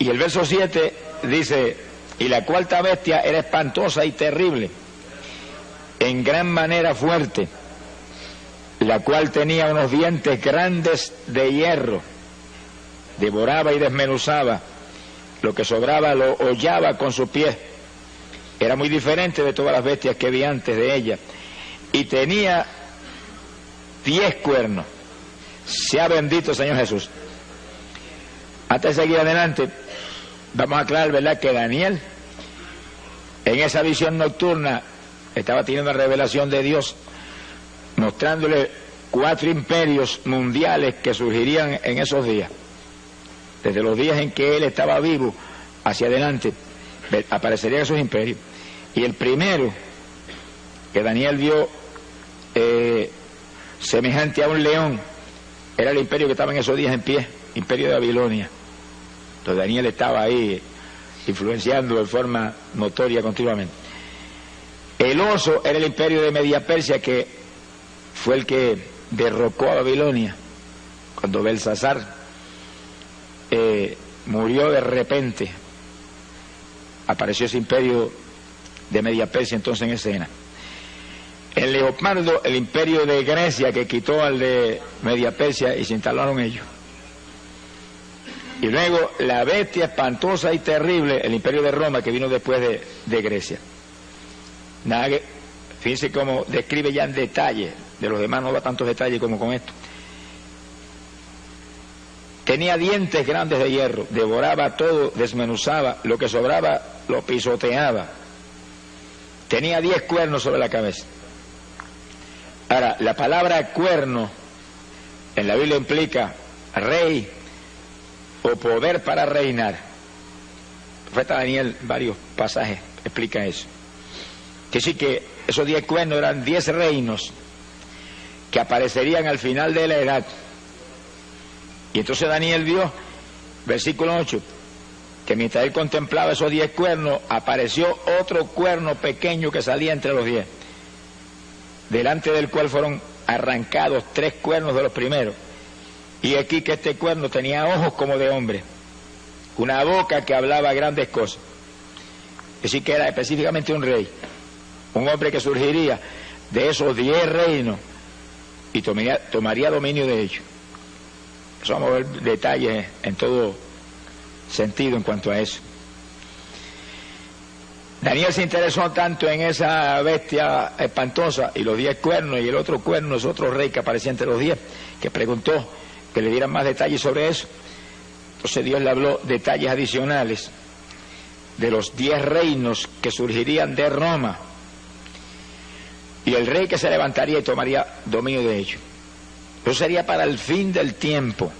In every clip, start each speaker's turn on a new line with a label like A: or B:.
A: Y el verso 7 dice: y la cuarta bestia era espantosa y terrible, en gran manera fuerte, la cual tenía unos dientes grandes de hierro, devoraba y desmenuzaba, lo que sobraba lo hollaba con sus pies. Era muy diferente de todas las bestias que vi antes de ella, y tenía 10 cuernos. Sea bendito el Señor Jesús. Antes de seguir adelante, vamos a aclarar, ¿verdad?, que Daniel, en esa visión nocturna, estaba teniendo una revelación de Dios, mostrándole 4 imperios mundiales que surgirían en esos días. Desde los días en que él estaba vivo hacia adelante, aparecerían esos imperios. Y el primero que Daniel vio semejante a un león era el imperio que estaba en esos días en pie, imperio de Babilonia. Entonces Daniel estaba ahí influenciando de forma notoria continuamente. El oso era el imperio de Media Persia, que fue el que derrocó a Babilonia cuando Belsasar murió de repente. Apareció ese imperio de Media Persia entonces en escena. El leopardo, el imperio de Grecia, que quitó al de Media Persia y se instalaron ellos. Y luego la bestia espantosa y terrible, el imperio de Roma, que vino después de Grecia. Nada que, fíjense cómo describe ya en detalle, de los demás no da tantos detalles como con esto. Tenía dientes grandes de hierro, devoraba todo, desmenuzaba, lo que sobraba lo pisoteaba. Tenía 10 cuernos sobre la cabeza. Ahora, la palabra cuerno en la Biblia implica rey o poder para reinar. El profeta Daniel, varios pasajes explica eso. Que sí, que esos 10 cuernos eran 10 reinos que aparecerían al final de la edad. Y entonces Daniel vio, versículo 8, que mientras él contemplaba esos 10 cuernos, apareció otro cuerno pequeño que salía entre los 10, delante del cual fueron arrancados 3 cuernos de los primeros. Y aquí que este cuerno tenía ojos como de hombre, una boca que hablaba grandes cosas. Es decir, que era específicamente un rey, un hombre que surgiría de esos 10 reinos y tomaría dominio de ellos. Eso vamos a ver detalles en todo sentido en cuanto a eso. Daniel se interesó tanto en esa bestia espantosa y los 10 cuernos y el otro cuerno es otro rey que aparecía entre los 10, que preguntó que le dieran más detalles sobre eso. Entonces Dios le habló detalles adicionales de los 10 reinos que surgirían de Roma y el rey que se levantaría y tomaría dominio de ellos. Eso sería para el fin del tiempo.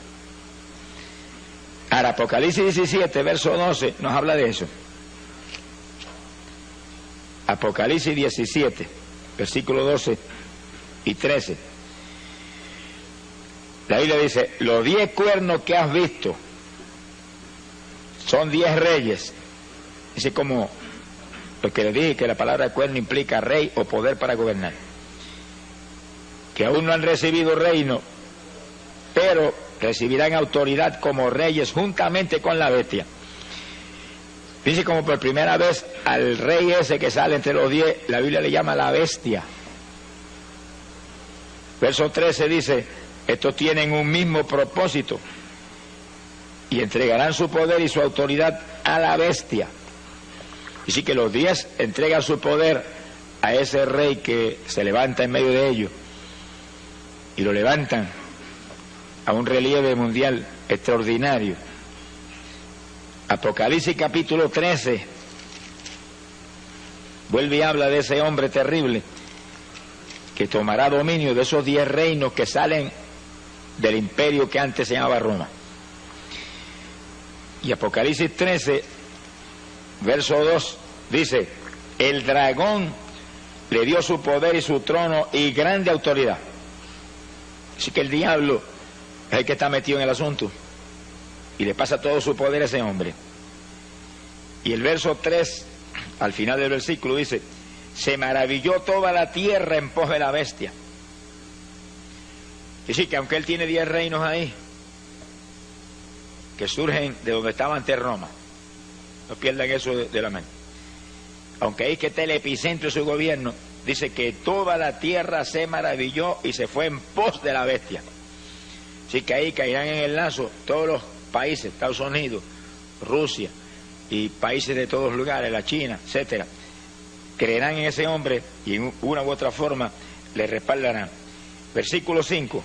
A: Ahora, Apocalipsis 17, verso 12, nos habla de eso. Apocalipsis 17, versículos 12 y 13. La Biblia dice: los 10 cuernos que has visto son 10 reyes. Dice como lo que le dije, que la palabra cuerno implica rey o poder para gobernar, que aún no han recibido reino, pero recibirán autoridad como reyes juntamente con la bestia. Dice como por primera vez al rey ese que sale entre los 10, la Biblia le llama la bestia. Verso 13 dice: estos tienen un mismo propósito y entregarán su poder y su autoridad a la bestia. Así que los 10 entregan su poder a ese rey que se levanta en medio de ellos, y lo levantan a un relieve mundial extraordinario. Apocalipsis capítulo 13 vuelve y habla de ese hombre terrible que tomará dominio de esos 10 reinos que salen del imperio que antes se llamaba Roma. Y Apocalipsis 13, verso 2, dice: el dragón le dio su poder y su trono y grande autoridad. Así que el diablo es el que está metido en el asunto y le pasa todo su poder a ese hombre. Y el verso 3, al final del versículo, dice: se maravilló toda la tierra en pos de la bestia. Y sí, que aunque él tiene 10 reinos ahí, que surgen de donde estaba antes Roma. No pierdan eso de la mente. Aunque ahí que está el epicentro de su gobierno, dice que toda la tierra se maravilló y se fue en pos de la bestia. Así que ahí caerán en el lazo todos los países, Estados Unidos, Rusia y países de todos lugares, la China, etcétera. Creerán en ese hombre y en una u otra forma le respaldarán. Versículo 5.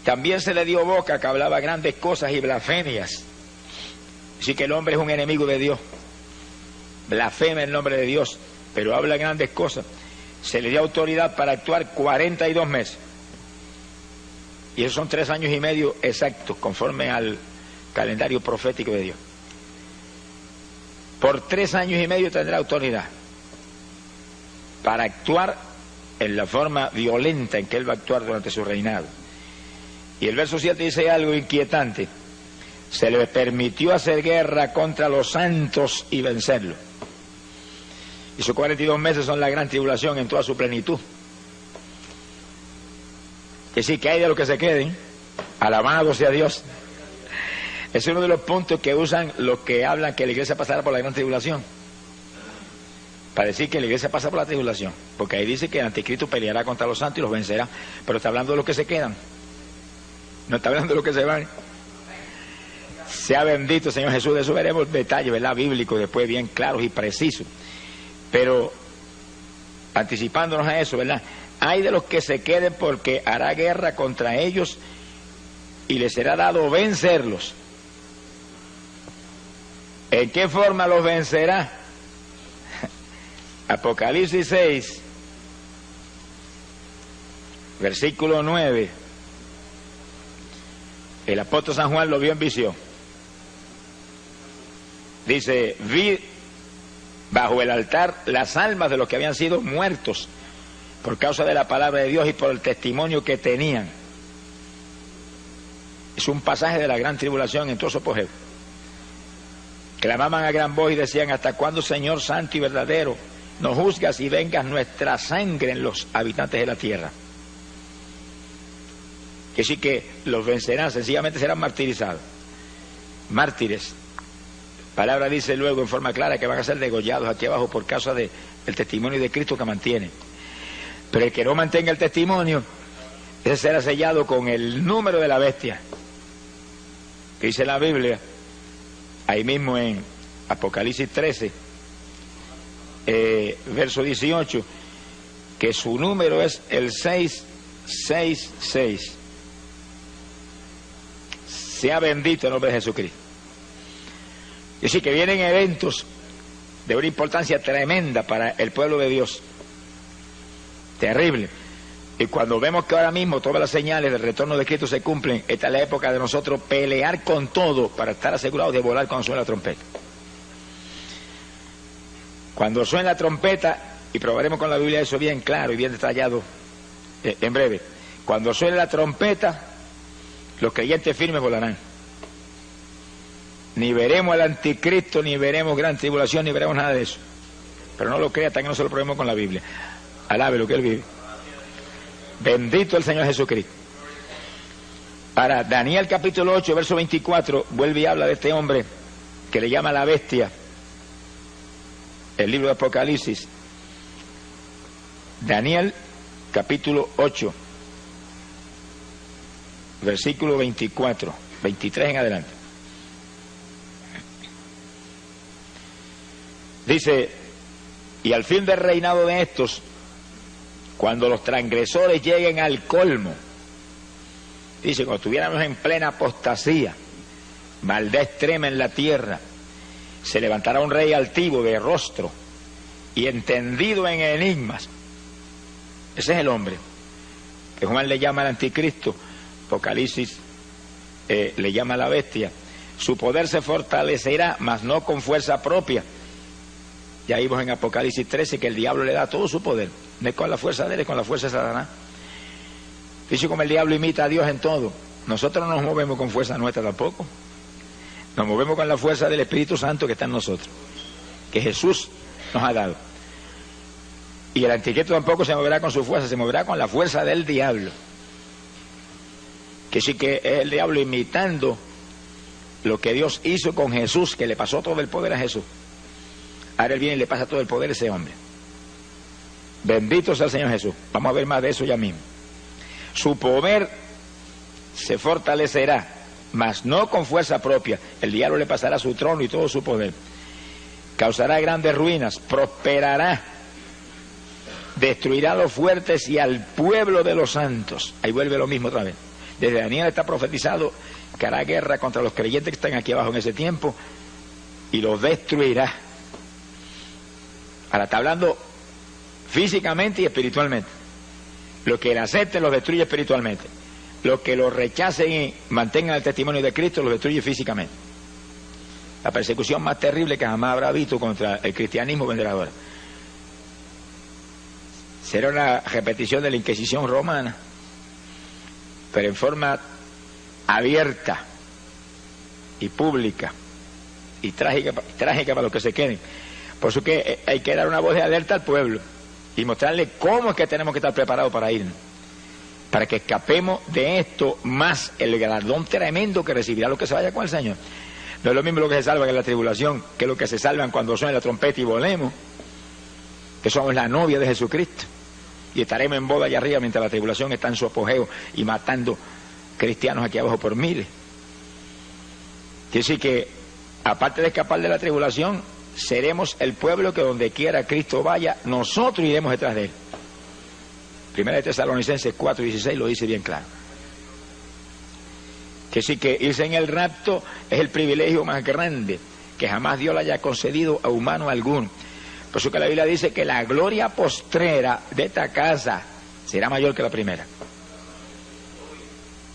A: También se le dio boca que hablaba grandes cosas y blasfemias. Así que el hombre es un enemigo de Dios. Blasfema el nombre de Dios, pero habla grandes cosas. Se le dio autoridad para actuar 42 meses. Y esos son 3 años y medio exactos, conforme al calendario profético de Dios. Por 3 años y medio tendrá autoridad para actuar en la forma violenta en que él va a actuar durante su reinado. Y el verso 7 dice algo inquietante. Se le permitió hacer guerra contra los santos y vencerlos. Y sus 42 meses son la gran tribulación en toda su plenitud. Es decir, que hay de los que se queden, alabado sea Dios. Es uno de los puntos que usan los que hablan que la iglesia pasará por la gran tribulación. Para decir que la iglesia pasa por la tribulación. Porque ahí dice que el anticristo peleará contra los santos y los vencerá. Pero está hablando de los que se quedan. No está hablando de los que se van. Sea bendito, Señor Jesús. De eso veremos detalles, ¿verdad? Bíblicos, después bien claros y precisos. Pero, anticipándonos a eso, ¿verdad? Hay de los que se queden porque hará guerra contra ellos y les será dado vencerlos. ¿En qué forma los vencerá? Apocalipsis 6, versículo 9. El apóstol San Juan lo vio en visión. Dice, vi bajo el altar las almas de los que habían sido muertos por causa de la palabra de Dios y por el testimonio que tenían. Es un pasaje de la gran tribulación en todo su apogeo. Clamaban a gran voz y decían, ¿hasta cuándo, Señor santo y verdadero, nos juzgas y vengas nuestra sangre en los habitantes de la tierra? Que sí que los vencerán, sencillamente serán martirizados. Mártires. Palabra dice luego en forma clara que van a ser degollados aquí abajo por causa del testimonio de Cristo que mantienen. Pero el que no mantenga el testimonio, ese será sellado con el número de la bestia. Que dice la Biblia, ahí mismo en Apocalipsis 13, verso 18, que su número es el 666. Sea bendito el nombre de Jesucristo. Es decir, que vienen eventos de una importancia tremenda para el pueblo de Dios. Terrible. Y cuando vemos que ahora mismo todas las señales del retorno de Cristo se cumplen, esta es la época de nosotros pelear con todo para estar asegurados de volar cuando suene la trompeta. Cuando suene la trompeta, y probaremos con la Biblia eso bien claro y bien detallado en breve, cuando suene la trompeta, los creyentes firmes volarán. Ni veremos al anticristo, ni veremos gran tribulación, ni veremos nada de eso. Pero no lo crea hasta que no se lo probemos con la Biblia. Alabe lo que él vive. Bendito el Señor Jesucristo. Para Daniel capítulo 8, verso 24, vuelve y habla de este hombre que le llama la bestia. El libro de Apocalipsis. Daniel capítulo 8, versículo 24, 23 en adelante. Dice, y al fin del reinado de estos, cuando los transgresores lleguen al colmo, dice, cuando estuviéramos en plena apostasía, maldad extrema en la tierra, se levantará un rey altivo de rostro y entendido en enigmas. Ese es el hombre que Juan le llama al anticristo, Apocalipsis le llama la bestia. Su poder se fortalecerá, mas no con fuerza propia. Ya vimos en Apocalipsis 13 que el diablo le da todo su poder. No es con la fuerza de él, es con la fuerza de Satanás. Dice como el diablo imita a Dios en todo. Nosotros no nos movemos con fuerza nuestra tampoco. Nos movemos con la fuerza del Espíritu Santo que está en nosotros, que Jesús nos ha dado. Y el anticristo tampoco se moverá con su fuerza, se moverá con la fuerza del diablo, Que sí que es el diablo imitando lo que Dios hizo con Jesús, que le pasó todo el poder a Jesús. Ahora él viene y le pasa todo el poder a ese hombre. Bendito sea el Señor Jesús. Vamos a ver más de eso ya mismo. Su poder se fortalecerá, mas no con fuerza propia. El diablo le pasará su trono y todo su poder. Causará grandes ruinas, prosperará, destruirá a los fuertes y al pueblo de los santos. Ahí vuelve lo mismo otra vez. Desde Daniel está profetizado que hará guerra contra los creyentes que están aquí abajo en ese tiempo y los destruirá. Ahora está hablando físicamente y espiritualmente. Los que le acepten los destruye espiritualmente. Los que lo rechacen y mantengan el testimonio de Cristo los destruye físicamente. La persecución más terrible que jamás habrá visto contra el cristianismo vendrá ahora. Será una repetición de la Inquisición romana, pero en forma abierta y pública y trágica para los que se queden. Por eso que hay que dar una voz de alerta al pueblo y mostrarle cómo es que tenemos que estar preparados para irnos, para que escapemos de esto, más el galardón tremendo que recibirá los que se vayan con el Señor. No es lo mismo lo que se salvan en la tribulación que lo que se salvan cuando suene la trompeta y volemos, que somos la novia de Jesucristo y estaremos en boda allá arriba mientras la tribulación está en su apogeo y matando cristianos aquí abajo por miles. Quiere decir que aparte de escapar de la tribulación, seremos el pueblo que donde quiera Cristo vaya, nosotros iremos detrás de él. Primera de Tesalonicenses 4:16 lo dice bien claro. Que sí, que irse en el rapto es el privilegio más grande que jamás Dios le haya concedido a humano alguno. Por eso que la Biblia dice que la gloria postrera de esta casa será mayor que la primera.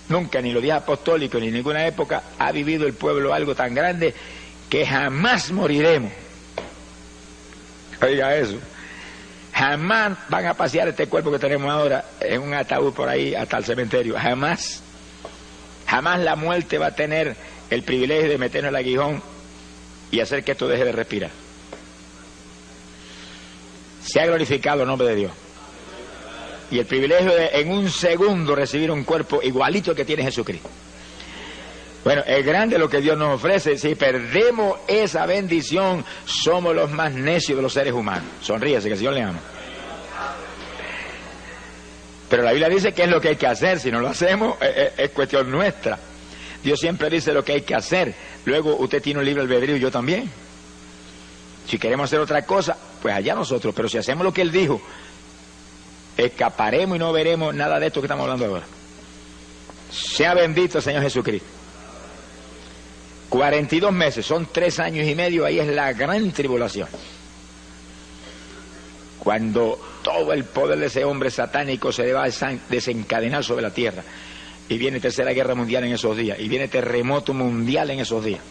A: Nunca, ni en los días apostólicos, ni en ninguna época, ha vivido el pueblo algo tan grande que jamás moriremos. Oiga eso. Jamás van a pasear este cuerpo que tenemos ahora en un ataúd por ahí hasta el cementerio. Jamás. Jamás la muerte va a tener el privilegio de meternos el aguijón y hacer que esto deje de respirar. Se ha glorificado el nombre de Dios. Y el privilegio de en un segundo recibir un cuerpo igualito que tiene Jesucristo. Bueno, es grande lo que Dios nos ofrece. Si perdemos esa bendición, somos los más necios de los seres humanos. Sonríese, que el Señor le ama. Pero la Biblia dice que es lo que hay que hacer. Si no lo hacemos, es cuestión nuestra. Dios siempre dice lo que hay que hacer. Luego usted tiene un libre albedrío y yo también. Si queremos hacer otra cosa, pues allá nosotros. Pero si hacemos lo que Él dijo, escaparemos y no veremos nada de esto que estamos hablando ahora. Sea bendito el Señor Jesucristo. 42 meses, son 3 años y medio, ahí es la gran tribulación. Cuando todo el poder de ese hombre satánico se va a desencadenar sobre la tierra. Y viene tercera guerra mundial en esos días. Y viene terremoto mundial en esos días.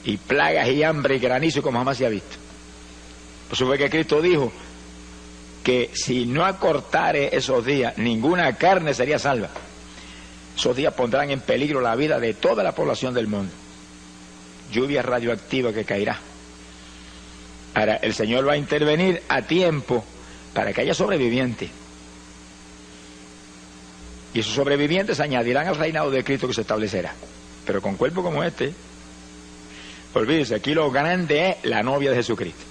A: Y plagas y hambre y granizo como jamás se ha visto. Por eso fue que Cristo dijo que si no acortare esos días, ninguna carne sería salva. Esos días pondrán en peligro la vida de toda la población del mundo. Lluvia radioactiva que caerá. Ahora, el Señor va a intervenir a tiempo para que haya sobrevivientes. Y esos sobrevivientes se añadirán al reinado de Cristo que se establecerá. Pero con cuerpo como este, olvídese, aquí lo grande es la novia de Jesucristo.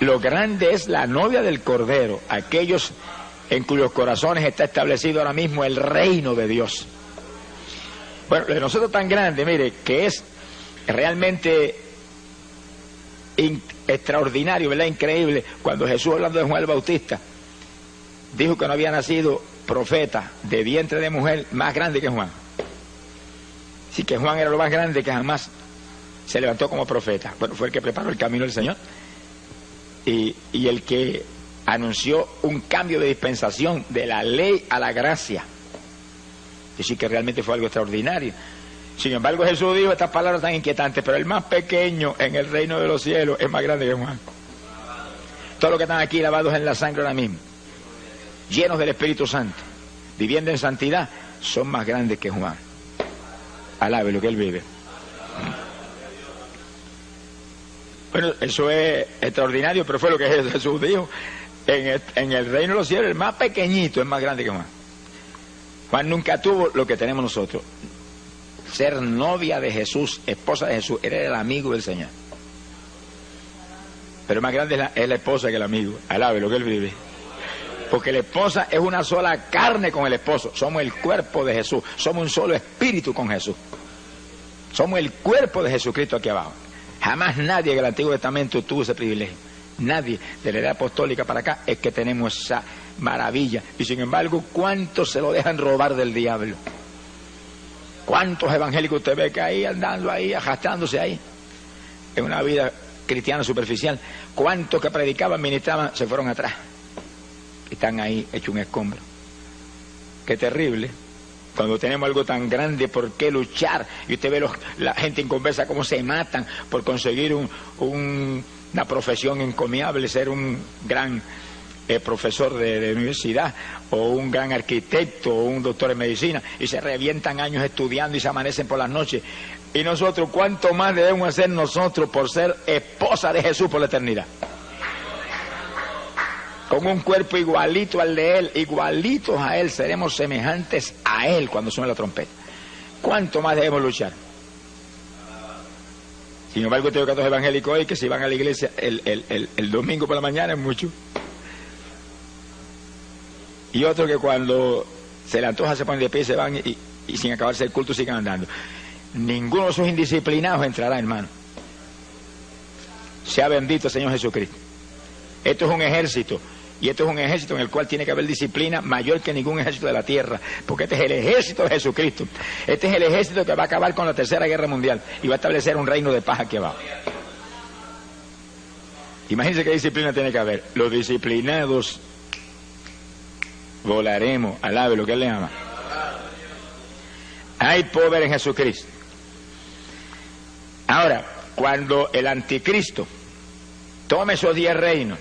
A: Lo grande es la novia del Cordero, aquellos en cuyos corazones está establecido ahora mismo el reino de Dios. Bueno, lo de nosotros tan grande, mire, que es realmente extraordinario, ¿verdad? Increíble. Cuando Jesús, hablando de Juan el Bautista, dijo que no había nacido profeta de vientre de mujer más grande que Juan. Sí, que Juan era lo más grande que jamás se levantó como profeta. Bueno, fue el que preparó el camino del Señor y el que anunció un cambio de dispensación de la ley a la gracia. Y sí que realmente fue algo extraordinario. Sin embargo, Jesús dijo estas palabras tan inquietantes: pero el más pequeño en el reino de los cielos es más grande que Juan. Todos los que están aquí lavados en la sangre ahora mismo, llenos del Espíritu Santo, viviendo en santidad, son más grandes que Juan. Alabe lo que él vive. Bueno, eso es extraordinario, pero fue lo que Jesús dijo. En el reino de los cielos, el más pequeñito es más grande que Juan. Juan nunca tuvo lo que tenemos nosotros. Ser novia de Jesús, esposa de Jesús. Él era el amigo del Señor. Pero más grande es la esposa que el amigo. Alabe lo que él vive. Porque la esposa es una sola carne con el esposo. Somos el cuerpo de Jesús. Somos un solo espíritu con Jesús. Somos el cuerpo de Jesucristo aquí abajo. Jamás nadie en el Antiguo Testamento tuvo ese privilegio. Nadie de la edad apostólica para acá es que tenemos esa maravilla. Y sin embargo, ¿cuántos se lo dejan robar del diablo? ¿Cuántos evangélicos usted ve que ahí andando ahí, arrastrándose ahí? En una vida cristiana superficial. ¿Cuántos que predicaban, ministraban, se fueron atrás? Están ahí hechos un escombro. Qué terrible. Cuando tenemos algo tan grande, ¿por qué luchar? Y usted ve la gente inconversa cómo se matan por conseguir una profesión encomiable, ser un gran profesor de universidad, o un gran arquitecto, o un doctor en medicina, y se revientan años estudiando y se amanecen por las noches. Y nosotros, ¿cuánto más debemos hacer nosotros por ser esposa de Jesús por la eternidad? Con un cuerpo igualito al de Él, igualitos a Él, seremos semejantes a Él cuando suene la trompeta. ¿Cuánto más debemos luchar? Sin embargo, tengo casos evangélicos hoy que si van a la iglesia el domingo por la mañana es mucho. Y otros que cuando se le antoja se ponen de pie y se van y sin acabarse el culto siguen andando. Ninguno de esos indisciplinados entrará, hermano. Sea bendito el Señor Jesucristo. Esto es un ejército. Y esto es un ejército en el cual tiene que haber disciplina mayor que ningún ejército de la tierra, porque este es el ejército de Jesucristo. Este es el ejército que va a acabar con la Tercera Guerra Mundial y va a establecer un reino de paz aquí abajo. Imagínense qué disciplina tiene que haber. Los disciplinados volaremos. Alabe lo que Él le ama. Hay poder en Jesucristo. Ahora, cuando el anticristo tome esos 10 reinos,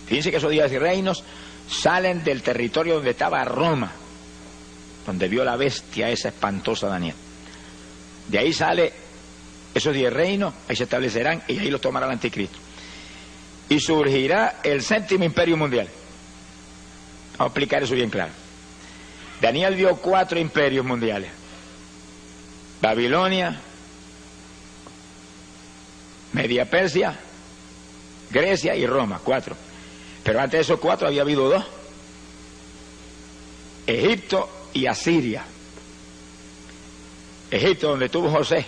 A: fíjense que esos 10 reinos salen del territorio donde estaba Roma, donde vio la bestia esa espantosa Daniel. De ahí sale esos 10 reinos, ahí se establecerán y ahí los tomará el anticristo. Y surgirá el 7º imperio mundial. Vamos a explicar eso bien claro. Daniel vio 4 imperios mundiales: Babilonia, Media Persia, Grecia y Roma, 4. Pero antes de esos 4 había habido 2: Egipto y Asiria. Egipto, donde estuvo José,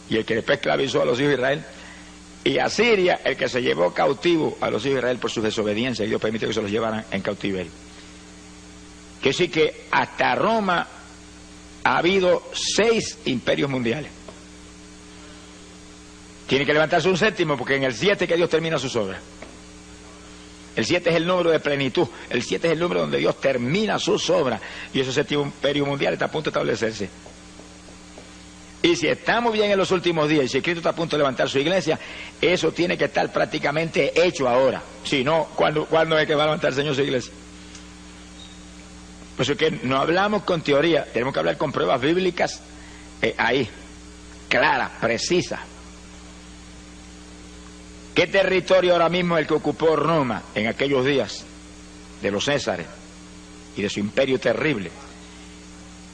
A: y el que después esclavizó a los hijos de Israel, y Asiria, el que se llevó cautivo a los hijos de Israel por su desobediencia, y Dios permitió que se los llevaran en cautiverio. Que sí que hasta Roma ha habido 6 imperios mundiales. Tiene que levantarse un 7º, porque en el 7 que Dios termina sus obras. El 7 es el número de plenitud. El 7 es el número donde Dios termina sus obras. Y ese 7º imperio mundial está a punto de establecerse. Y si estamos bien en los últimos días, y si Cristo está a punto de levantar su iglesia, eso tiene que estar prácticamente hecho ahora. Si no, ¿cuándo es que va a levantar el Señor su iglesia? Por eso que no hablamos con teoría, tenemos que hablar con pruebas bíblicas ahí, claras, precisas. ¿Qué territorio ahora mismo es el que ocupó Roma en aquellos días de los Césares y de su imperio terrible?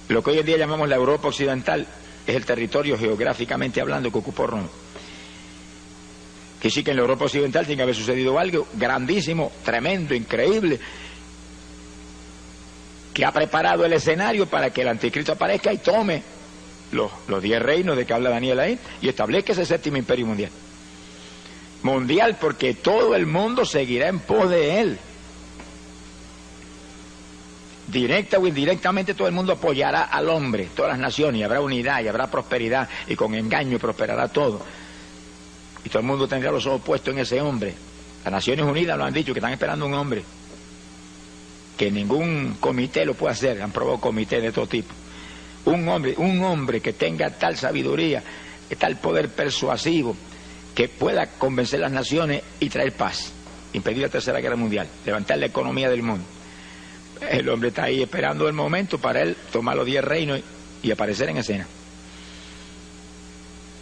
A: Lo que hoy en día llamamos la Europa occidental es el territorio geográficamente hablando que ocupó Roma. Que sí que en la Europa occidental tiene que haber sucedido algo grandísimo, tremendo, increíble, que ha preparado el escenario para que el anticristo aparezca y tome los 10 reinos de que habla Daniel ahí y establezca ese 7º imperio mundial. Mundial, porque todo el mundo seguirá en pos de él. Directa o indirectamente todo el mundo apoyará al hombre, todas las naciones, y habrá unidad y habrá prosperidad, y con engaño prosperará todo. Y todo el mundo tendrá los ojos puestos en ese hombre. Las Naciones Unidas lo han dicho, que están esperando un hombre, que ningún comité lo puede hacer, han probado comités de todo tipo. Un hombre que tenga tal sabiduría, tal poder persuasivo, que pueda convencer a las naciones y traer paz, impedir la Tercera Guerra Mundial, levantar la economía del mundo. El hombre está ahí esperando el momento para él tomar los 10 reinos y aparecer en escena.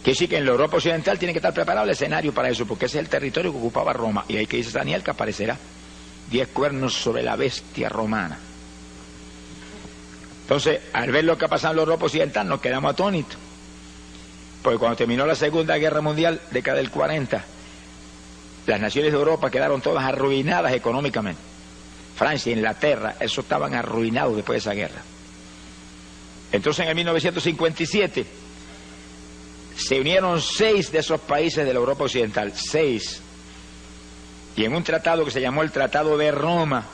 A: Que sí que en la Europa occidental tiene que estar preparado el escenario para eso, porque ese es el territorio que ocupaba Roma, y ahí que dice Daniel que aparecerá 10 cuernos sobre la bestia romana. Entonces, al ver lo que ha pasado en la Europa Occidental, nos quedamos atónitos. Porque cuando terminó la Segunda Guerra Mundial, década del 40, las naciones de Europa quedaron todas arruinadas económicamente. Francia, Inglaterra, esos estaban arruinados después de esa guerra. Entonces, en el 1957, se unieron 6 de esos países de la Europa Occidental, 6. Y en un tratado que se llamó el Tratado de Roma,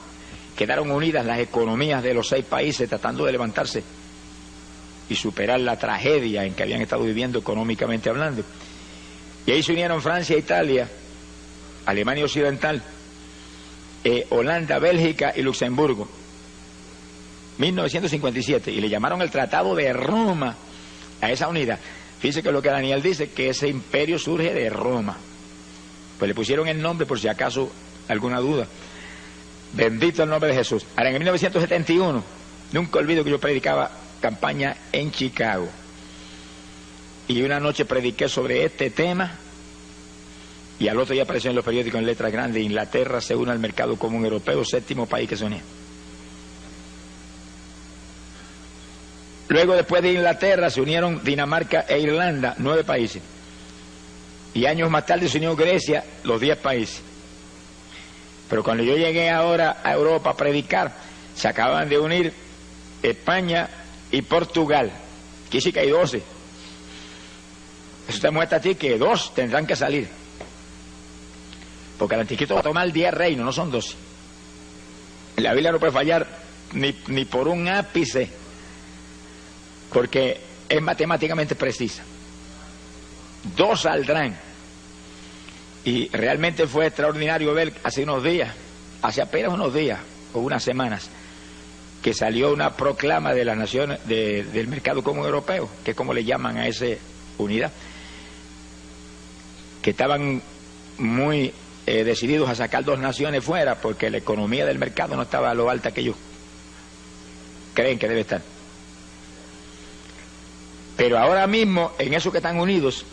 A: quedaron unidas las economías de los 6 países tratando de levantarse y superar la tragedia en que habían estado viviendo económicamente hablando. Y ahí se unieron Francia, Italia, Alemania Occidental, Holanda, Bélgica y Luxemburgo. 1957, y le llamaron el Tratado de Roma a esa unidad. Fíjese que lo que Daniel dice, que ese imperio surge de Roma. Pues le pusieron el nombre por si acaso alguna duda. Bendito el nombre de Jesús. Ahora, en 1971, nunca olvido que yo predicaba campaña en Chicago. Y una noche prediqué sobre este tema, y al otro día apareció en los periódicos en letras grandes: Inglaterra se une al mercado común europeo, 7º país que se unía. Luego, después de Inglaterra, se unieron Dinamarca e Irlanda, 9 países. Y años más tarde se unió Grecia, los 10 países. Pero cuando yo llegué ahora a Europa a predicar, se acaban de unir España y Portugal. Aquí sí que hay 12. Eso te muestra a ti que 2 tendrán que salir. Porque el anticristo va a tomar 10 reinos, no son 12. La Biblia no puede fallar ni por un ápice, porque es matemáticamente precisa. 2 saldrán. Y realmente fue extraordinario ver hace apenas unos días o unas semanas, que salió una proclama de las naciones del mercado común europeo, que es como le llaman a esa unidad, que estaban muy decididos a sacar 2 naciones fuera, porque la economía del mercado no estaba a lo alta que ellos creen que debe estar. Pero ahora mismo, en eso que están unidos,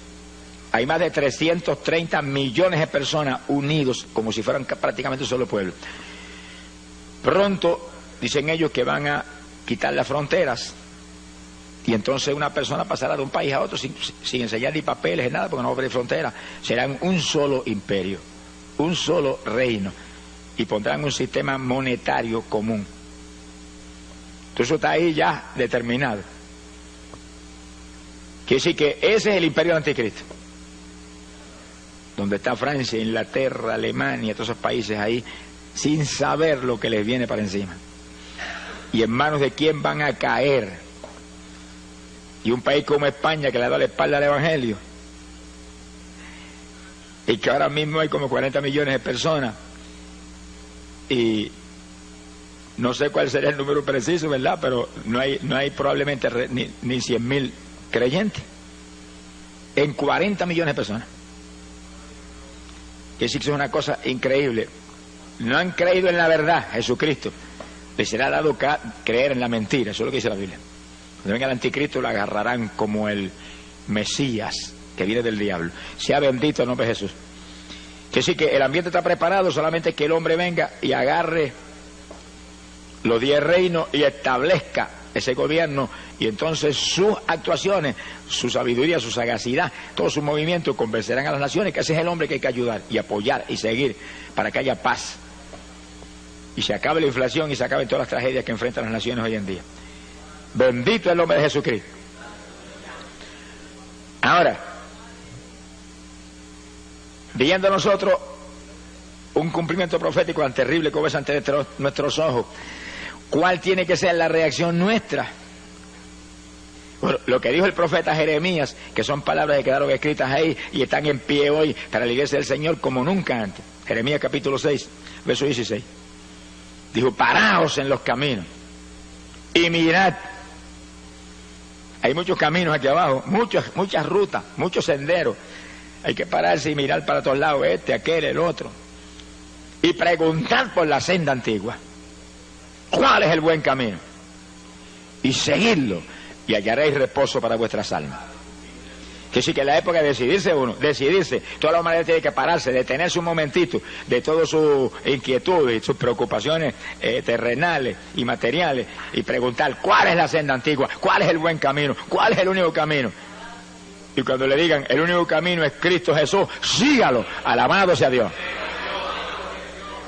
A: hay más de 330 millones de personas unidos, como si fueran prácticamente un solo pueblo. Pronto, dicen ellos, que van a quitar las fronteras, y entonces una persona pasará de un país a otro sin enseñar ni papeles ni nada, porque no va a haber frontera. Serán un solo imperio, un solo reino, y pondrán un sistema monetario común. Entonces eso está ahí ya determinado. Quiere decir que ese es el imperio del anticristo, donde está Francia, Inglaterra, Alemania, todos esos países ahí, sin saber lo que les viene para encima. ¿Y en manos de quién van a caer? Y un país como España, que le da la espalda al Evangelio, y que ahora mismo hay como 40 millones de personas, y no sé cuál sería el número preciso, ¿verdad? Pero no hay probablemente ni 100.000 creyentes en 40 millones de personas. Que sí que es una cosa increíble. No han creído en la verdad, Jesucristo. Les será dado creer en la mentira. Eso es lo que dice la Biblia. Cuando venga el anticristo, lo agarrarán como el Mesías que viene del diablo. Sea bendito el nombre de Jesús. Que sí que el ambiente está preparado, solamente que el hombre venga y agarre los 10 reinos y establezca ese gobierno, y entonces sus actuaciones, su sabiduría, su sagacidad, todos sus movimientos convencerán a las naciones que ese es el hombre que hay que ayudar y apoyar y seguir para que haya paz y se acabe la inflación y se acaben todas las tragedias que enfrentan las naciones hoy en día. Bendito el nombre de Jesucristo. Ahora, viendo nosotros un cumplimiento profético tan terrible como es ante nuestros ojos, ¿cuál tiene que ser la reacción nuestra? Bueno, lo que dijo el profeta Jeremías, que son palabras que quedaron escritas ahí y están en pie hoy para la iglesia del Señor como nunca antes. Jeremías capítulo 6, verso 16. Dijo: paraos en los caminos y mirad. Hay muchos caminos aquí abajo, muchas rutas, muchos senderos. Hay que pararse y mirar para todos lados, aquel, el otro. Y preguntad por la senda antigua. ¿Cuál es el buen camino? Y seguidlo, y hallaréis reposo para vuestras almas. Que sí, que en la época de decidirse, toda la humanidad tiene que pararse, detenerse un momentito de todas sus inquietudes y sus preocupaciones terrenales y materiales y preguntar cuál es la senda antigua, cuál es el buen camino, cuál es el único camino. Y cuando le digan el único camino es Cristo Jesús, sígalo, alabado sea Dios.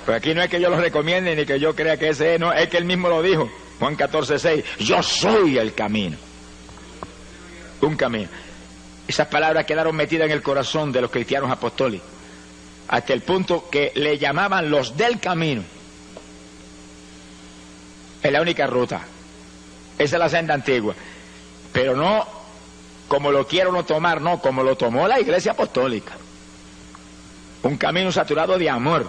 A: Pues aquí no es que yo lo recomiende ni que yo crea que ese es, no, es que él mismo lo dijo, Juan 14:6, yo soy el camino. Un camino. Esas palabras quedaron metidas en el corazón de los cristianos apostólicos, hasta el punto que le llamaban los del camino. Es la única ruta, esa es la senda antigua, pero no como lo quiero no tomar, no, como lo tomó la Iglesia apostólica. Un camino saturado de amor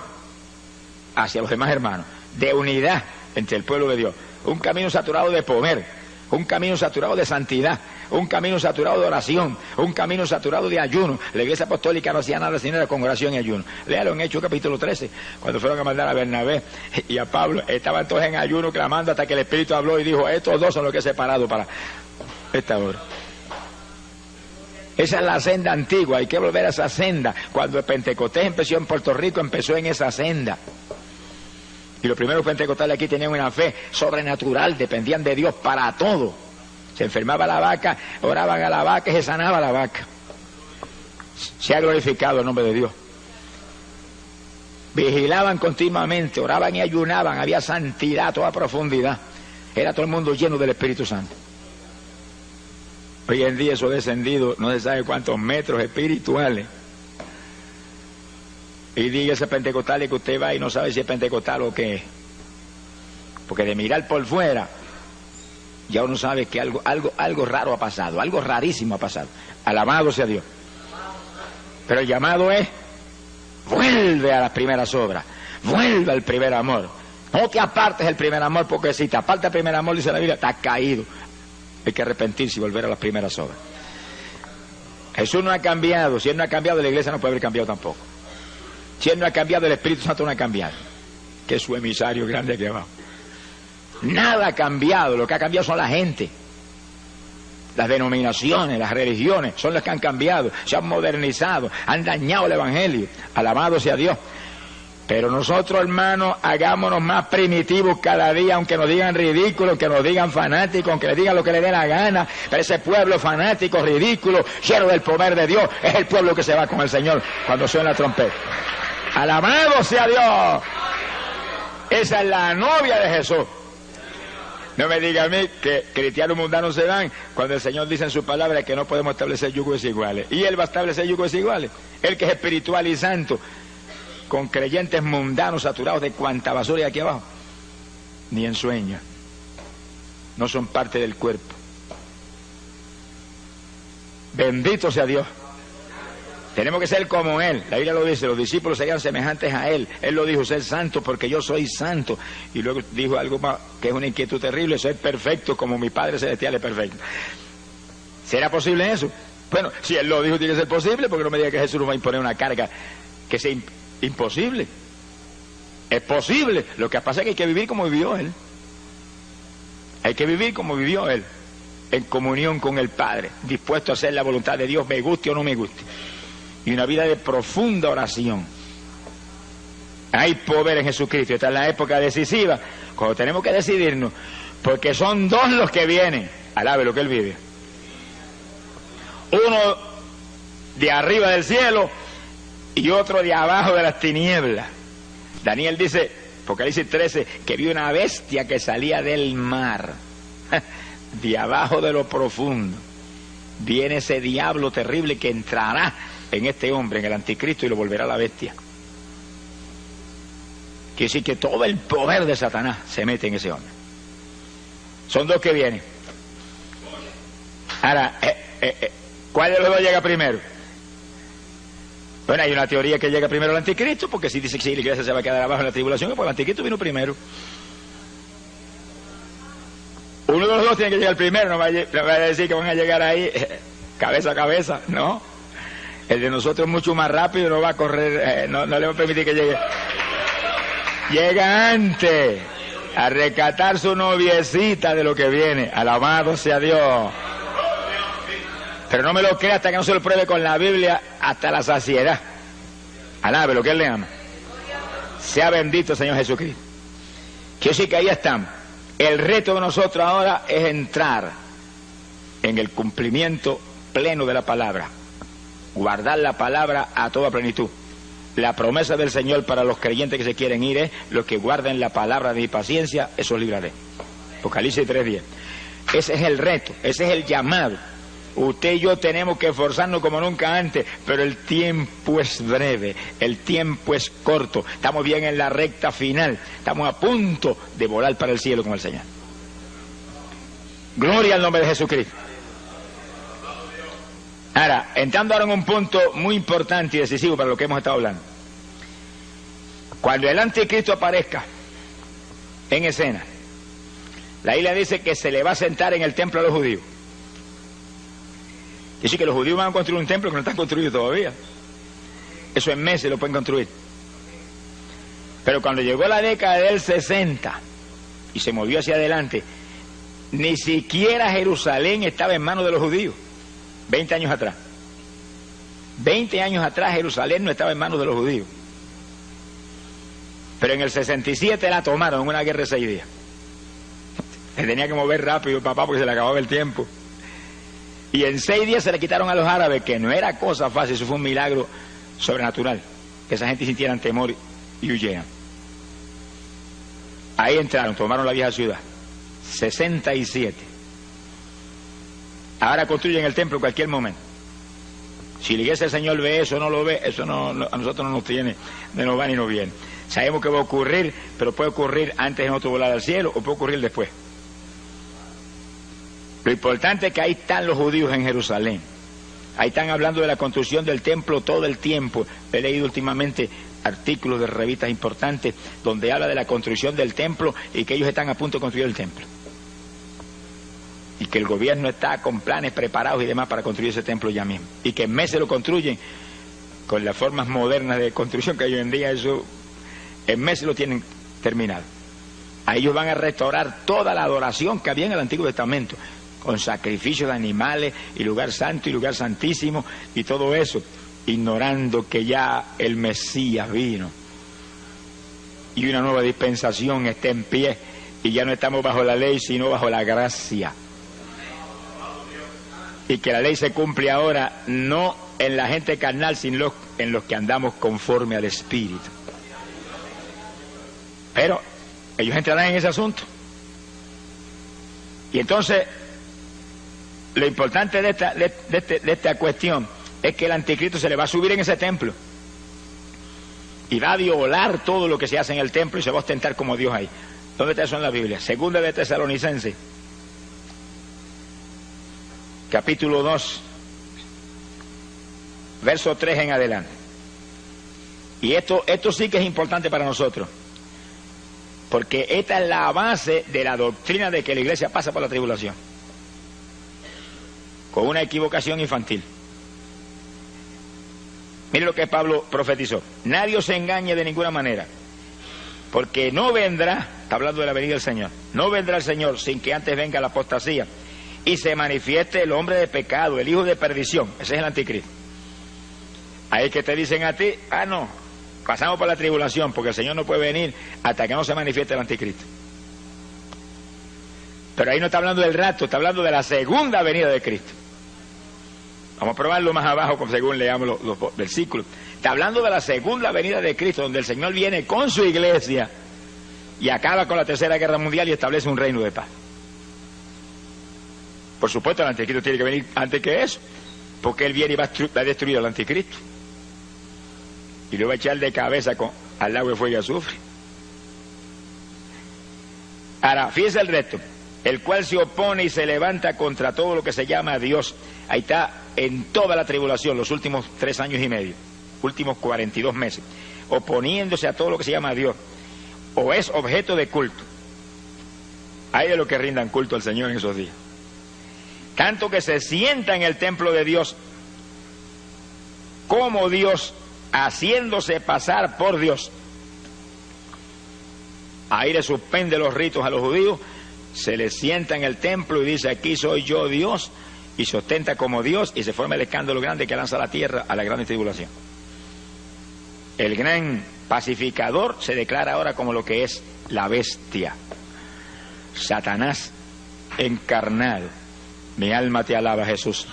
A: hacia los demás hermanos, de unidad entre el pueblo de Dios, un camino saturado de poder, un camino saturado de santidad, un camino saturado de oración, un camino saturado de ayuno. La Iglesia apostólica no hacía nada sino era con oración y ayuno. Léalo en Hechos capítulo 13, cuando fueron a mandar a Bernabé y a Pablo, estaban todos en ayuno clamando hasta que el Espíritu habló y dijo, estos dos son los que he separado para esta hora. Esa es la senda antigua, hay que volver a esa senda. Cuando el Pentecostés empezó en Puerto Rico, empezó en esa senda. Y los primeros pentecostales aquí tenían una fe sobrenatural, dependían de Dios para todo. Se enfermaba la vaca, oraban a la vaca y se sanaba la vaca. Se ha glorificado el nombre de Dios. Vigilaban continuamente, oraban y ayunaban, había santidad a toda profundidad. Era todo el mundo lleno del Espíritu Santo. Hoy en día eso ha descendido no se sabe cuántos metros espirituales. Y diga ese pentecostal que usted va y no sabe si es pentecostal o qué es. Porque de mirar por fuera, ya uno sabe que algo raro ha pasado, algo rarísimo ha pasado. Alabado sea Dios. Pero el llamado es, vuelve a las primeras obras, vuelve al primer amor. No te apartes del primer amor, porque si te apartas del primer amor, dice la Biblia, estás caído. Hay que arrepentirse y volver a las primeras obras. Jesús no ha cambiado. Si Él no ha cambiado, la iglesia no puede haber cambiado tampoco. Si Él no ha cambiado, el Espíritu Santo no ha cambiado, que es su emisario grande aquí abajo. Nada ha cambiado, lo que ha cambiado son la gente. Las denominaciones, las religiones, son las que han cambiado, se han modernizado, han dañado el Evangelio. Alabado sea Dios. Pero nosotros, hermanos, hagámonos más primitivos cada día, aunque nos digan ridículos, aunque nos digan fanáticos, aunque les digan lo que les dé la gana. Pero ese pueblo fanático, ridículo, lleno del poder de Dios, es el pueblo que se va con el Señor cuando suena la trompeta. ¡Alabado sea Dios! Esa es la novia de Jesús. No me diga a mí que cristianos mundanos se van cuando el Señor dice en su palabra que no podemos establecer yugos desiguales. Y Él va a establecer yugos desiguales. Él que es espiritual y santo, con creyentes mundanos saturados de cuanta basura hay aquí abajo. Ni en sueño. No son parte del cuerpo. Bendito sea Dios. Tenemos que ser como Él. La Biblia lo dice, los discípulos serían semejantes a Él. Él lo dijo, ser santo porque yo soy santo. Y luego dijo algo más, que es una inquietud terrible, ser perfecto como mi Padre Celestial es perfecto. ¿Será posible eso? Bueno, si Él lo dijo, tiene que ser posible, porque no me diga que Jesús nos va a imponer una carga que sea imposible. Es posible. Lo que pasa es que hay que vivir como vivió Él. Hay que vivir como vivió Él, en comunión con el Padre, dispuesto a hacer la voluntad de Dios, me guste o no me guste. Y una vida de profunda oración. Hay poder en Jesucristo. Esta es la época decisiva, cuando tenemos que decidirnos, porque son dos los que vienen. Alabe lo que Él vive. Uno de arriba del cielo y otro de abajo de las tinieblas. Daniel dice, Apocalipsis 13, que vio una bestia que salía del mar, de abajo de lo profundo. Viene ese diablo terrible que entrará en este hombre, en el anticristo, y lo volverá a la bestia. Quiere decir que todo el poder de Satanás se mete en ese hombre. Son dos que vienen. Ahora, ¿cuál de los dos llega primero? Bueno, hay una teoría que llega primero el anticristo, porque si dice que si la iglesia se va a quedar abajo en la tribulación, pues el anticristo vino primero. Uno de los dos tiene que llegar primero, no vaya a decir que van a llegar ahí cabeza a cabeza, no. El de nosotros es mucho más rápido, no va a correr, no le va a permitir que llegue. Llega antes a rescatar su noviecita de lo que viene. Alabado sea Dios. Pero no me lo crea hasta que no se lo pruebe con la Biblia hasta la saciedad. Alabe lo que Él le ama. Sea bendito el Señor Jesucristo. Quiero decir que ahí estamos. El reto de nosotros ahora es entrar en el cumplimiento pleno de la palabra. Guardar la palabra a toda plenitud. La promesa del Señor para los creyentes que se quieren ir es: los que guarden la palabra de mi paciencia, esos libraré. Apocalipsis 3:10. Ese es el reto, ese es el llamado. Usted y yo tenemos que esforzarnos como nunca antes, pero el tiempo es breve, el tiempo es corto. Estamos bien en la recta final, estamos a punto de volar para el cielo con el Señor. Gloria al nombre de Jesucristo. Ahora, entrando ahora en un punto muy importante y decisivo para lo que hemos estado hablando. Cuando el anticristo aparezca en escena, la Biblia dice que se le va a sentar en el templo a los judíos. Dice que los judíos van a construir un templo que no está construido todavía. Eso en meses lo pueden construir. Pero cuando llegó la década del 60 y se movió hacia adelante, ni siquiera Jerusalén estaba en manos de los judíos. 20 años atrás. 20 años atrás Jerusalén no estaba en manos de los judíos. Pero en el 67 la tomaron en una guerra de 6 días. Se tenía que mover rápido, papá, porque se le acababa el tiempo. Y en 6 días se le quitaron a los árabes, que no era cosa fácil, eso fue un milagro sobrenatural. Que esa gente sintieran temor y huyeran. Ahí entraron, tomaron la vieja ciudad. 67. Ahora construyen el templo en cualquier momento. Si la iglesia del Señor ve eso o no lo ve, eso no, a nosotros no nos tiene, no nos va ni nos viene. Sabemos que va a ocurrir, pero puede ocurrir antes de nosotros volar al cielo o puede ocurrir después. Lo importante es que ahí están los judíos en Jerusalén. Ahí están hablando de la construcción del templo todo el tiempo. He leído últimamente artículos de revistas importantes donde habla de la construcción del templo y que ellos están a punto de construir el templo. Y que el gobierno está con planes preparados y demás para construir ese templo ya mismo. Y que en meses lo construyen con las formas modernas de construcción que hay hoy en día, eso en meses lo tienen terminado. A ellos van a restaurar toda la adoración que había en el Antiguo Testamento, con sacrificio de animales y lugar santo y lugar santísimo y todo eso, ignorando que ya el Mesías vino y una nueva dispensación está en pie y ya no estamos bajo la ley sino bajo la gracia, y que la ley se cumple ahora no en la gente carnal sino en los que andamos conforme al Espíritu. Pero ellos entrarán en ese asunto. Y entonces lo importante de esta cuestión es que el anticristo se le va a subir en ese templo y va a violar todo lo que se hace en el templo y se va a ostentar como Dios ahí. ¿Dónde está eso en la Biblia? Segunda de Tesalonicenses, capítulo 2, verso 3 en adelante. Y esto sí que es importante para nosotros, porque esta es la base de la doctrina de que la iglesia pasa por la tribulación, con una equivocación infantil. Mire lo que Pablo profetizó: nadie os engañe de ninguna manera, porque no vendrá, está hablando de la venida del Señor, no vendrá el Señor sin que antes venga la apostasía y se manifieste el hombre de pecado, el hijo de perdición. Ese es el anticristo. Ahí es que te dicen a ti: ah, no, pasamos por la tribulación porque el Señor no puede venir hasta que no se manifieste el anticristo. Pero ahí no está hablando del rapto, está hablando de la segunda venida de Cristo. Vamos a probarlo más abajo según leamos los versículos. Está hablando de la segunda venida de Cristo, donde el Señor viene con su iglesia y acaba con la tercera guerra mundial y establece un reino de paz. Por supuesto, el anticristo tiene que venir antes que eso, porque él viene y va a destruir al anticristo y lo va a echar de cabeza al lago de fuego y azufre. Ahora, fíjese el resto: el cual se opone y se levanta contra todo lo que se llama Dios. Ahí está en toda la tribulación, los últimos 3 años y medio, últimos 42 meses, oponiéndose a todo lo que se llama Dios, o es objeto de culto. Hay de los que rindan culto al Señor en esos días. Tanto que se sienta en el templo de Dios como Dios, haciéndose pasar por Dios. Ahí le suspende los ritos a los judíos, se les sienta en el templo y dice: aquí soy yo Dios, y se ostenta como Dios y se forma el escándalo grande que lanza a la tierra a la gran tribulación. El gran pacificador se declara ahora como lo que es la bestia, Satanás encarnado. Mi alma te alaba, Jesús.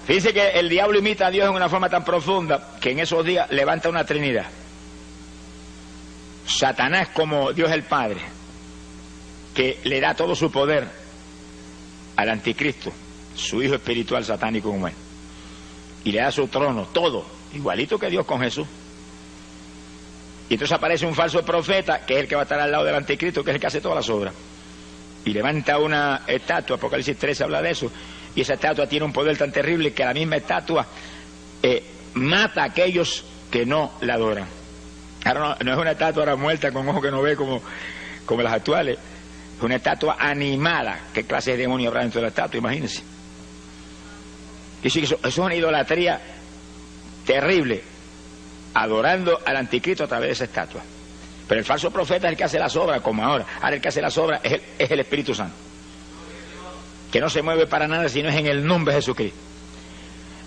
A: Fíjense que el diablo imita a Dios en una forma tan profunda que en esos días levanta una trinidad. Satanás como Dios el Padre, que le da todo su poder al anticristo, su hijo espiritual satánico como él, y le da su trono, todo, igualito que Dios con Jesús. Y entonces aparece un falso profeta, que es el que va a estar al lado del anticristo, que es el que hace todas las obras, y levanta una estatua. Apocalipsis 13 habla de eso, y esa estatua tiene un poder tan terrible que la misma estatua mata a aquellos que no la adoran. Ahora no es una estatua ahora muerta con ojos que no ve como las actuales, es una estatua animada. ¿Qué clase de demonio habrá dentro de la estatua? Imagínense. Y sí, eso es una idolatría terrible, adorando al anticristo a través de esa estatua. Pero el falso profeta es el que hace las obras, como ahora. Ahora el que hace las obras es el Espíritu Santo, que no se mueve para nada si no es en el nombre de Jesucristo.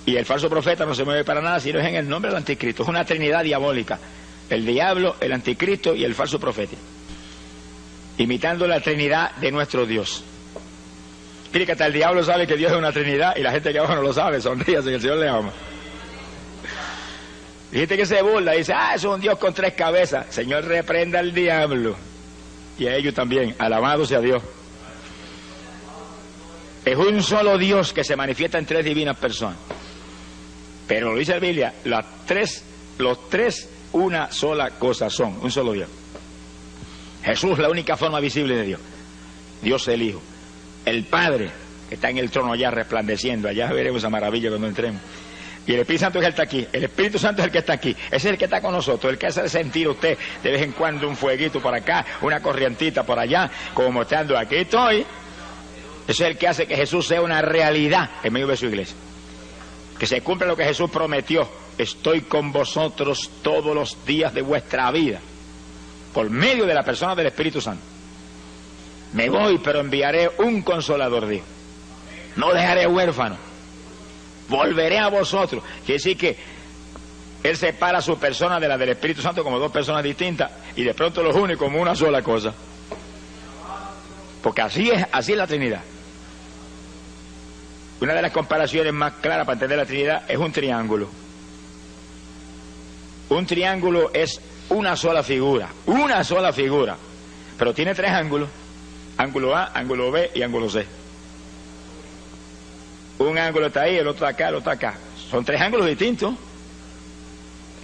A: Y el falso profeta no se mueve para nada si no es en el nombre del anticristo. Es una trinidad diabólica: el diablo, el anticristo y el falso profeta, imitando la trinidad de nuestro Dios. Mire que hasta el diablo sabe que Dios es una trinidad y la gente que abajo no lo sabe. Sonríase, que el Señor le ama. Y gente que se burla, dice: es un Dios con 3 cabezas. Señor, reprenda al diablo y a ellos también. Alabado sea Dios. Es un solo Dios que se manifiesta en 3 divinas personas. Pero lo dice la Biblia, los tres una sola cosa son, un solo Dios. Jesús, la única forma visible de Dios. Dios el Hijo. El Padre, que está en el trono allá resplandeciendo. Allá veremos esa maravilla cuando entremos. Y el Espíritu Santo es el que está aquí. El Espíritu Santo es el que está aquí. Ese es el que está con nosotros, el que hace sentir a usted de vez en cuando un fueguito por acá, una corrientita por allá, como mostrando: aquí estoy. Ese es el que hace que Jesús sea una realidad en medio de su iglesia. Que se cumpla lo que Jesús prometió: estoy con vosotros todos los días de vuestra vida, por medio de la persona del Espíritu Santo. Me voy, pero enviaré un consolador, dijo. No dejaré huérfano. Volveré a vosotros. Quiere decir que Él separa su persona de la del Espíritu Santo como 2 personas distintas, y de pronto los une como una sola cosa. Porque así es la Trinidad. Una de las comparaciones más claras para entender la Trinidad es un triángulo. Un triángulo es una sola figura, pero tiene 3 ángulos: ángulo A, ángulo B y ángulo C. Un ángulo está ahí, el otro acá, el otro acá. Son 3 ángulos distintos.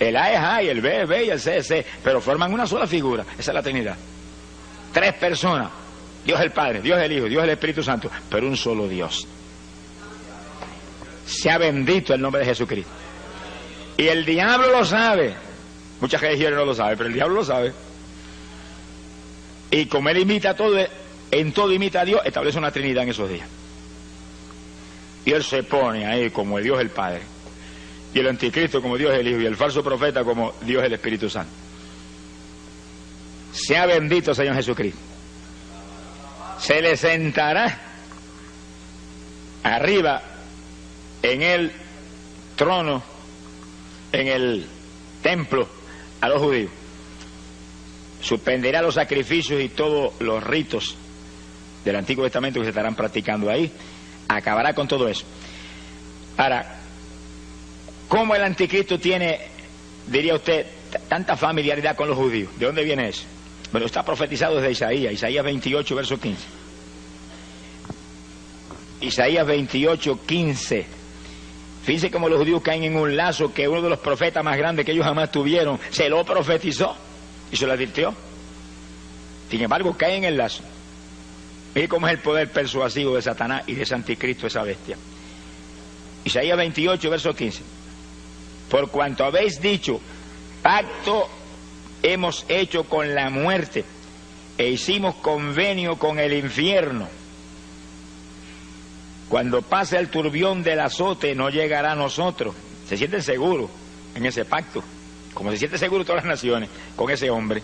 A: El A es A, y el B es B, y el C es C, pero forman una sola figura. Esa es la Trinidad. 3 personas: Dios el Padre, Dios el Hijo, Dios el Espíritu Santo, pero un solo Dios. Sea bendito el nombre de Jesucristo. Y el diablo lo sabe. Muchas religiones no lo saben, pero el diablo lo sabe. Y como él imita todo, en todo imita a Dios, establece una Trinidad en esos días. Y él se pone ahí como el Dios el Padre, y el anticristo como Dios el Hijo, y el falso profeta como Dios el Espíritu Santo. Sea bendito Señor Jesucristo. Se le sentará arriba en el trono, en el templo, a los judíos. Suspenderá los sacrificios y todos los ritos del Antiguo Testamento que se estarán practicando ahí. Acabará con todo eso. Ahora, ¿cómo el anticristo tiene, diría usted, tanta familiaridad con los judíos? ¿De dónde viene eso? Bueno, está profetizado desde Isaías 28, verso 15. Isaías 28, 15. Fíjense cómo los judíos caen en un lazo que uno de los profetas más grandes que ellos jamás tuvieron se lo profetizó y se lo advirtió. Sin embargo, caen en el lazo. Mire cómo es el poder persuasivo de Satanás y de ese anticristo, esa bestia. Isaías 28, verso 15. Por cuanto habéis dicho: pacto hemos hecho con la muerte, e hicimos convenio con el infierno. Cuando pase el turbión del azote, no llegará a nosotros. Se sienten seguros en ese pacto, como se sienten seguros todas las naciones con ese hombre.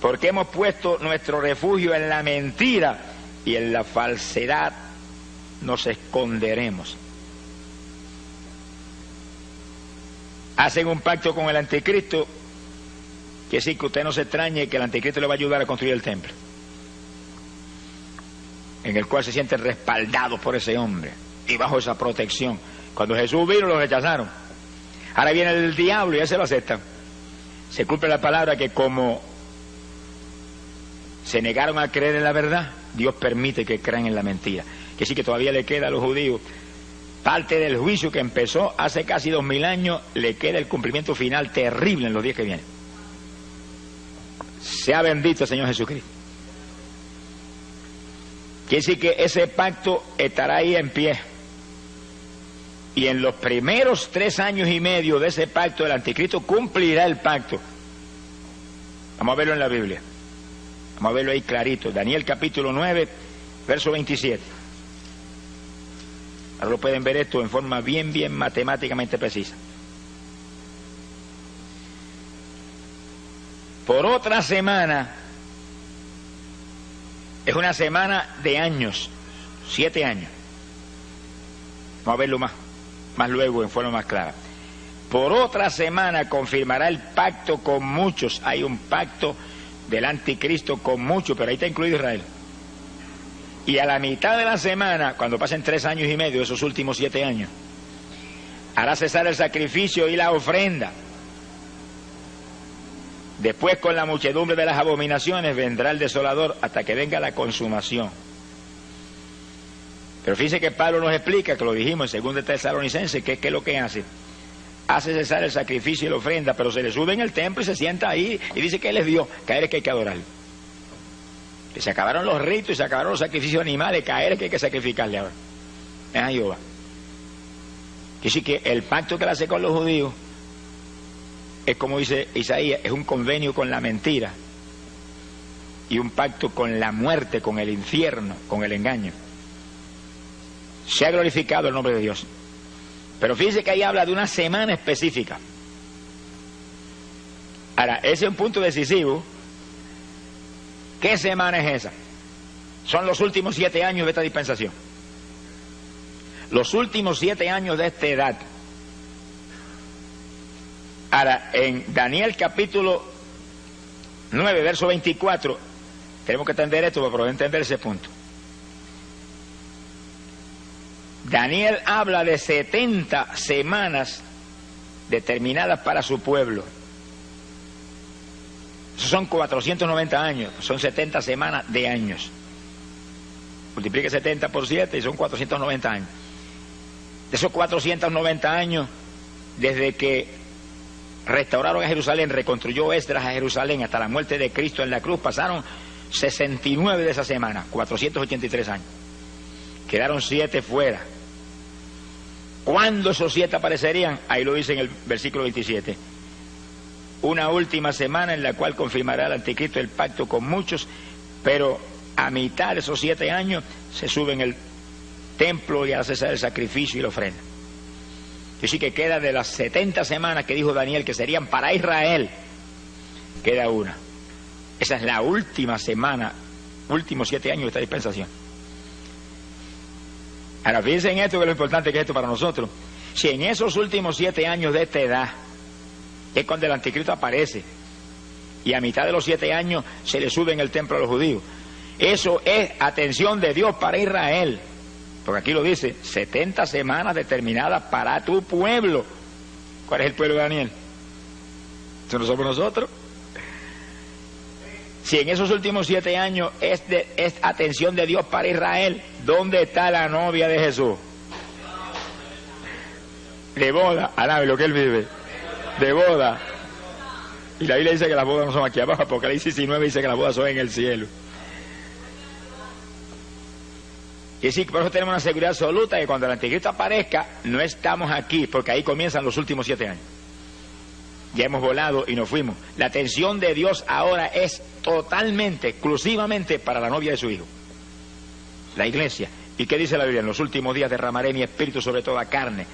A: Porque hemos puesto nuestro refugio en la mentira y en la falsedad nos esconderemos. Hacen un pacto con el anticristo, que sí, que usted no se extrañe que el anticristo le va a ayudar a construir el templo, en el cual se sienten respaldados por ese hombre y bajo esa protección. Cuando Jesús vino lo rechazaron. Ahora viene el diablo y ya se lo aceptan. Se cumple la palabra que como se negaron a creer en la verdad, Dios permite que crean en la mentira. Que sí, que todavía le queda a los judíos parte del juicio que empezó hace casi 2000 años, le queda el cumplimiento final terrible en los días que vienen. Sea bendito el Señor Jesucristo. Quiere decir que ese pacto estará ahí en pie. Y en los primeros 3 años y medio de ese pacto, el anticristo cumplirá el pacto. Vamos a verlo en la Biblia. Vamos a verlo ahí clarito. Daniel capítulo 9, verso 27. Ahora lo pueden ver esto en forma bien matemáticamente precisa. Por otra semana, es una semana de años, 7 años. Vamos a verlo más luego en forma más clara. Por otra semana confirmará el pacto con muchos. Hay un pacto del anticristo con muchos, pero ahí está incluido Israel. Y a la mitad de la semana, cuando pasen 3 años y medio, esos últimos 7 años, hará cesar el sacrificio y la ofrenda. Después, con la muchedumbre de las abominaciones, vendrá el desolador hasta que venga la consumación. Pero fíjense que Pablo nos explica, que lo dijimos en 2 Tesalonicenses, que es lo que hace. Hace cesar el sacrificio y la ofrenda, pero se le sube en el templo y se sienta ahí y dice que él es Dios, que a él es que hay que adorarlo. Que se acabaron los ritos y se acabaron los sacrificios animales, que a él es que hay que sacrificarle ahora. Es a Jehová. Que sí, que el pacto que él hace con los judíos es, como dice Isaías, es un convenio con la mentira y un pacto con la muerte, con el infierno, con el engaño. Se ha glorificado el nombre de Dios. Pero fíjense que ahí habla de una semana específica. Ahora, ese es un punto decisivo. ¿Qué semana es esa? Son los últimos 7 años de esta dispensación. Los últimos 7 años de esta edad. Ahora, en Daniel capítulo 9, verso 24, tenemos que entender esto para poder entender ese punto. Daniel habla de 70 semanas determinadas para su pueblo. Esos son 490 años, son 70 semanas de años. Multiplique 70 por 7 y son 490 años. De esos 490 años, desde que restauraron a Jerusalén, reconstruyó Esdras a Jerusalén hasta la muerte de Cristo en la cruz, pasaron 69 de esas semanas, 483 años. Quedaron 7 fuera. ¿Cuándo esos 7 aparecerían? Ahí lo dice en el versículo 27. Una última semana en la cual confirmará el anticristo el pacto con muchos, pero a mitad de esos 7 años se sube en el templo y hace cesar el sacrificio y la ofrenda. Y sí que queda de las 70 semanas que dijo Daniel que serían para Israel, queda una. Esa es la última semana, últimos 7 años de esta dispensación. Ahora fíjense en esto, que es lo importante que es esto para nosotros. Si en esos últimos 7 años de esta edad es cuando el anticristo aparece, y a mitad de los 7 años se le sube en el templo a los judíos, eso es atención de Dios para Israel, porque aquí lo dice, 70 semanas determinadas para tu pueblo. ¿Cuál es el pueblo de Daniel? ¿Eso no somos nosotros? Si en esos últimos 7 años es atención de Dios para Israel, ¿dónde está la novia de Jesús? De boda, alabe lo que él vive, de boda. Y la Biblia dice que las bodas no son aquí abajo, porque la 19 dice que las bodas son en el cielo. Y sí, por eso tenemos una seguridad absoluta de que cuando el anticristo aparezca, no estamos aquí, porque ahí comienzan los últimos 7 años. Ya hemos volado y nos fuimos. La atención de Dios ahora es totalmente, exclusivamente para la novia de su Hijo, la iglesia. ¿Y qué dice la Biblia? En los últimos días derramaré mi espíritu sobre toda carne.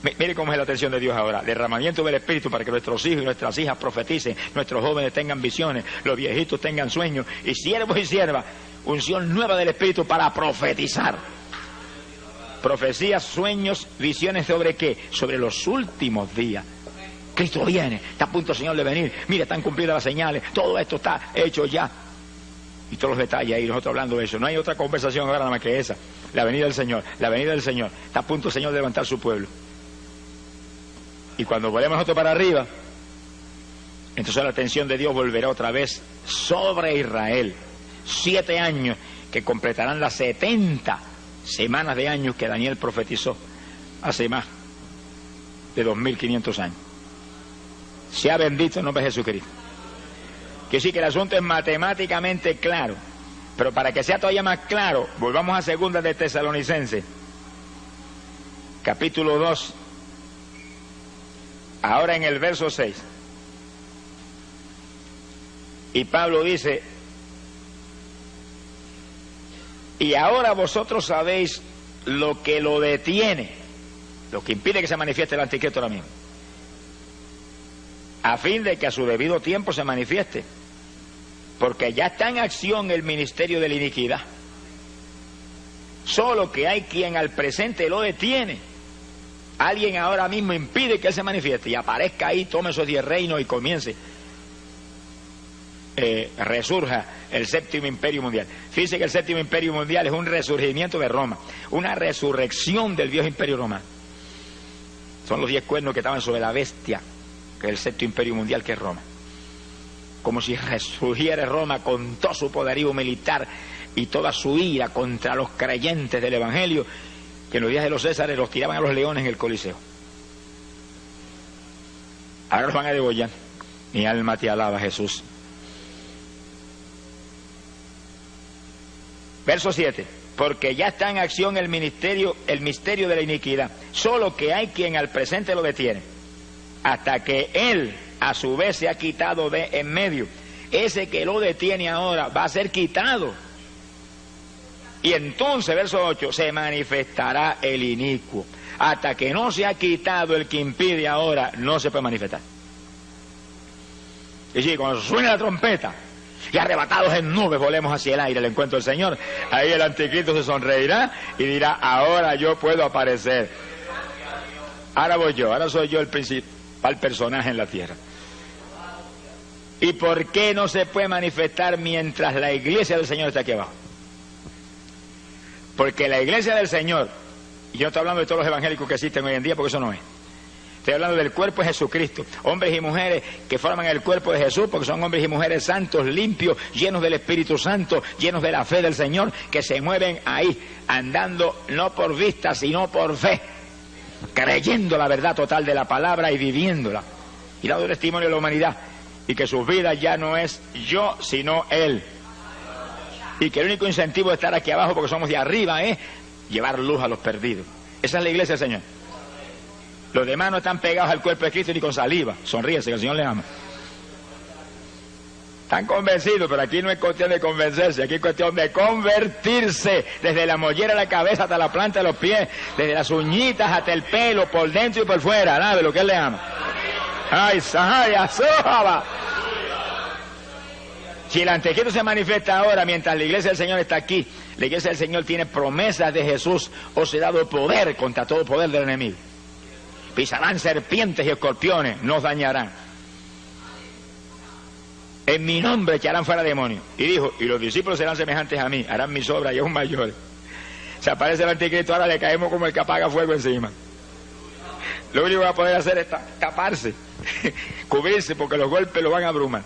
A: Mire cómo es la atención de Dios ahora. Derramamiento del Espíritu para que nuestros hijos y nuestras hijas profeticen, nuestros jóvenes tengan visiones, los viejitos tengan sueños, y siervos y siervas, unción nueva del Espíritu para profetizar. Profecías, sueños, visiones, ¿sobre qué? Sobre los últimos días. Cristo viene, está a punto el Señor de venir. Mira, están cumplidas las señales, todo esto está hecho ya. Y todos los detalles ahí, nosotros hablando de eso. No hay otra conversación ahora nada más que esa. La venida del Señor, la venida del Señor. Está a punto el Señor de levantar su pueblo. Y cuando volvemos nosotros para arriba, entonces la atención de Dios volverá otra vez sobre Israel. 7 años que completarán las 70 semanas de años que Daniel profetizó hace más de 2500 años. Sea bendito el nombre de Jesucristo. Que sí, que el asunto es matemáticamente claro, pero para que sea todavía más claro, volvamos a 2 de Tesalonicenses, capítulo 2, ahora en el verso 6. Y Pablo dice: y ahora vosotros sabéis lo que lo detiene, lo que impide que se manifieste el anticristo ahora mismo, a fin de que a su debido tiempo se manifieste, porque ya está en acción el ministerio de la iniquidad, solo que hay quien al presente lo detiene. Alguien ahora mismo impide que él se manifieste y aparezca ahí, tome esos 10 reinos y comience, resurja el séptimo imperio mundial. Fíjense que el séptimo imperio mundial es un resurgimiento de Roma, una resurrección del viejo imperio romano. Son los 10 cuernos que estaban sobre la bestia, que es el séptimo imperio mundial, que es Roma. Como si resurgiera Roma con todo su poderío militar y toda su ira contra los creyentes del Evangelio, que en los días de los Césares los tiraban a los leones en el Coliseo. Ahora los van a degollar. Mi alma te alaba, Jesús. Verso 7. Porque ya está en acción el misterio de la iniquidad, solo que hay quien al presente lo detiene, hasta que él a su vez se ha quitado de en medio. Ese que lo detiene ahora va a ser quitado. Y entonces, verso 8, se manifestará el inicuo. Hasta que no se ha quitado el que impide ahora, no se puede manifestar. Y si cuando suene la trompeta y arrebatados en nubes volemos hacia el aire al encuentro del Señor, ahí el anticristo se sonreirá y dirá: ahora yo puedo aparecer. Ahora voy yo, ahora soy yo el principal personaje en la tierra. ¿Y por qué no se puede manifestar mientras la iglesia del Señor está aquí abajo? Porque la iglesia del Señor, y yo no estoy hablando de todos los evangélicos que existen hoy en día, porque eso no es. Estoy hablando del cuerpo de Jesucristo, hombres y mujeres que forman el cuerpo de Jesús, porque son hombres y mujeres santos, limpios, llenos del Espíritu Santo, llenos de la fe del Señor, que se mueven ahí, andando no por vista, sino por fe, creyendo la verdad total de la palabra y viviéndola, y dando testimonio a la humanidad, y que sus vidas ya no es yo, sino Él. Y que el único incentivo de estar aquí abajo, porque somos de arriba, es llevar luz a los perdidos. Esa es la iglesia del Señor. Los demás no están pegados al cuerpo de Cristo ni con saliva. Sonríese, que el Señor les ama. Están convencidos, pero aquí no es cuestión de convencerse, aquí es cuestión de convertirse, desde la mollera de la cabeza hasta la planta de los pies, desde las uñitas hasta el pelo, por dentro y por fuera. Alabe lo que Él le ama. ¡Ay, Sahaya, Sójaba! Si el anticristo se manifiesta ahora, mientras la iglesia del Señor está aquí, la iglesia del Señor tiene promesas de Jesús, os he dado poder contra todo poder del enemigo. Pisarán serpientes y escorpiones, no os dañarán. En mi nombre echarán fuera demonios. Y dijo: y los discípulos serán semejantes a mí, harán mis obras y aún mayores. Se aparece el anticristo, ahora le caemos como el que apaga fuego encima. Lo único que va a poder hacer es taparse, cubrirse, porque los golpes lo van a abrumar.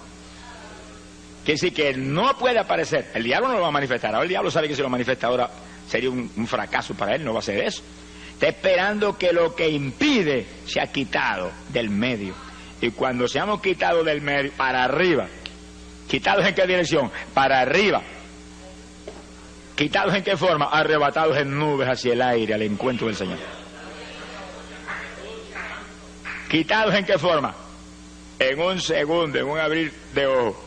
A: Quiere decir que no puede aparecer. El diablo no lo va a manifestar. Ahora el diablo sabe que si lo manifiesta ahora sería un fracaso para él, no va a hacer eso. Está esperando que lo que impide se ha quitado del medio. Y cuando seamos quitados del medio, para arriba. ¿Quitados en qué dirección? Para arriba. ¿Quitados en qué forma? Arrebatados en nubes hacia el aire, al encuentro del Señor. ¿Quitados en qué forma? En un segundo, en un abrir de ojos.